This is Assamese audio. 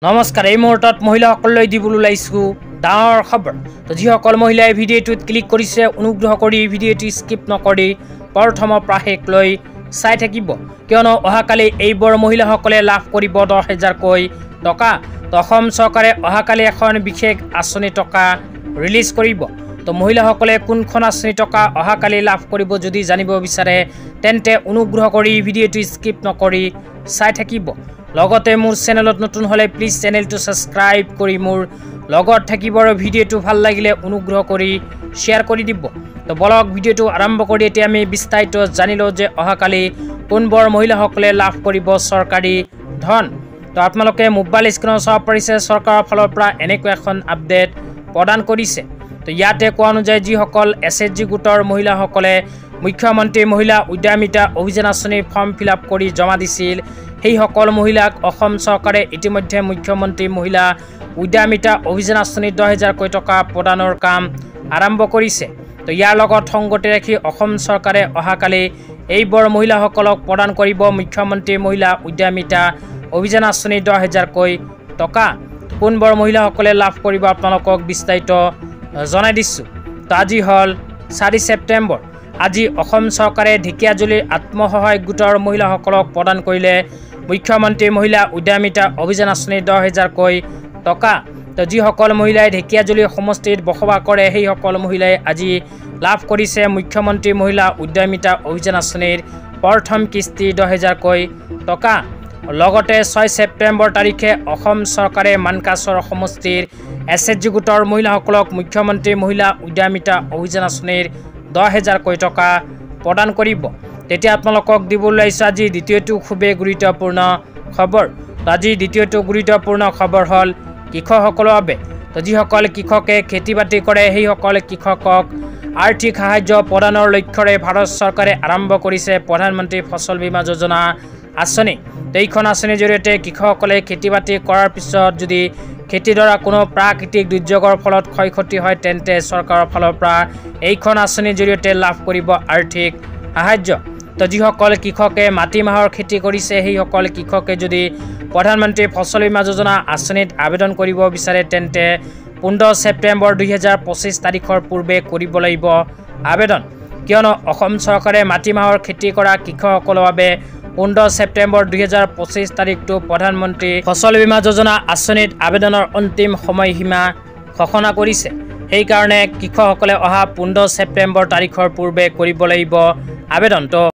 নমস্কাৰ এই মুহূৰ্তত মহিলাসকললৈ দিবলৈ ওলাইছো ডাঙৰ খবৰ তো যিসকল মহিলাই ভিডিঅ'টোত ক্লিক কৰিছে অনুগ্ৰহ কৰি ভিডিঅ'টো স্কিপ নকৰি প্ৰথমৰ পৰা শেষলৈ চাই থাকিব কিয়নো অহাকালি এইবোৰ মহিলাসকলে লাভ কৰিব 10,000 কৈ টকা অসম চৰকাৰে অহাকালি এখন বিশেষ আঁচনি টকা ৰিলিজ কৰিব তো মহিলাসকলে কোনখন আঁচনি টকা অহাকালি লাভ কৰিব যদি জানিব বিচাৰে তেন্তে অনুগ্ৰহ কৰি ভিডিঅ'টো স্কিপ নকৰি চাই থাকিব লগতে মোৰ চেনেলত নতুন হলে প্লিজ চেনেলটো সাবস্ক্ৰাইব কৰি মোৰ লগত থাকিব আৰু ভিডিঅ'টো ভাল লাগিলে অনুগ্ৰহ কৰি শেয়াৰ কৰি দিব তো বলক ভিডিঅ'টো আৰম্ভ কৰি এতিয়া আমি বিস্তাৰিত জানিলো যে অহাকালি কোনবোৰ মহিলাসকলে লাভ কৰিব চৰকাৰী ধন তো আপোনালোকে মোবাইল স্ক্ৰীনত চাব পাৰিছে চৰকাৰৰ ফালৰ পৰা এনেকৈ এখন আপডেট প্ৰদান কৰিছে তো ইয়াতে কোৱা অনুযায়ী যিসকল এছএচজি গোটৰ মহিলাসকলে মুখ্যমন্ত্ৰী মহিলা উদ্যমিতা অভিযান আঁচনিৰ ফৰ্ম ফিলআপ কৰি জমা দিছিল সেই সকল মহিলাক অসম চৰকাৰে ইতিমধ্যে মুখ্যমন্ত্ৰী মহিলা উদ্যমিতা অভিযান আঁচনিৰ 10,000 কৈ টকা প্ৰদানৰ কাম আৰম্ভ কৰিছে তো ইয়াৰ লগত সংগতি ৰাখি অসম চৰকাৰে অহাকালি এইবোৰ মহিলাসকলক প্ৰদান কৰিব মুখ্যমন্ত্ৰী মহিলা উদ্যমিতা অভিযান আঁচনিৰ 10,000 কৈ টকা কোনবোৰ মহিলাসকলে লাভ কৰিব আপোনালোকক বিস্তাৰিত জনাই দিছো তো আজি হল 4 ছেপ্টেম্বৰ আজি অসম চৰকাৰে ঢেকিয়াজুলিৰ আত্মসহায়ক গোটৰ মহিলাসকলক প্ৰদান কৰিলে মুখ্যমন্ত্ৰী মহিলা উদ্যমিতা অভিযান আঁচনিৰ 10,000 কৈ টকা তো যিসকল মহিলাই ঢেকিয়াজুলি সমষ্টিত বসবাস কৰে সেই সকল মহিলাই আজি লাভ কৰিছে মুখ্যমন্ত্ৰী মহিলা উদ্যমিতা অভিযান আঁচনিৰ প্ৰথম কিস্তি 10,000 কৈ টকা লগতে 6 ছেপ্টেম্বৰ তাৰিখে অসম চৰকাৰে মানকাছৰ সমষ্টিৰ এছএচজি গোটৰ মহিলাসকলক মুখ্যমন্ত্ৰী মহিলা উদ্যমিতা অভিযান আঁচনিৰ 10,000 কৈ টকা প্ৰদান কৰিব তেতিয়া আপোনালোকক দিবলৈ আহিছে আজি দ্বিতীয়টো খুবেই গুৰুত্বপূৰ্ণ খবৰ আজি দ্বিতীয়টো গুৰুত্বপূৰ্ণ খবৰ হল কৃষকসকলৰ বাবে তো যিসকল কৃষকে খেতি বাতি কৰে সেই সকল কৃষকক আৰ্থিক সাহায্য প্ৰদানৰ লক্ষ্যৰে ভাৰত চৰকাৰে আৰম্ভ কৰিছে প্ৰধানমন্ত্ৰী ফসল বীমা যোজনা আঁচনি এইখন আঁচনিৰ জৰিয়তে কৃষকসকলে খেতি বাতি কৰাৰ পিছত যদি খেতিৰ দ্বাৰা কোনো প্ৰাকৃতিক দুৰ্যোগৰ ফলত ক্ষয়ক্ষতি হয় তেন্তে চৰকাৰৰ ফালৰ পৰা এইখন আঁচনিৰ জৰিয়তে লাভ কৰিব আৰ্থিক সাহায্য তো যিসকল কৃষকে মাটিমাহৰ খেতি কৰিছে সেই সকল কৃষকে যদি প্ৰধানমন্ত্ৰী ফসল বীমা যোজনা আঁচনিত আবেদন কৰিব বিচাৰে তেন্তে 15 ছেপ্টেম্বৰ 2025 তাৰিখৰ পূৰ্বে কৰিব লাগিব আবেদন কিয়নো অসম চৰকাৰে মাটিমাহৰ খেতি কৰা কৃষকসকলৰ বাবে 15 ছেপ্টেম্বৰ 2025 তাৰিখটো প্ৰধানমন্ত্ৰী ফসল বীমা যোজনা আঁচনিত আবেদনৰ অন্তিম সময়সীমা ঘোষণা কৰিছে সেই কাৰণে কৃষকসকলে অহা 15 ছেপ্টেম্বৰ তাৰিখৰ পূৰ্বে কৰিব লাগিব আবেদন তো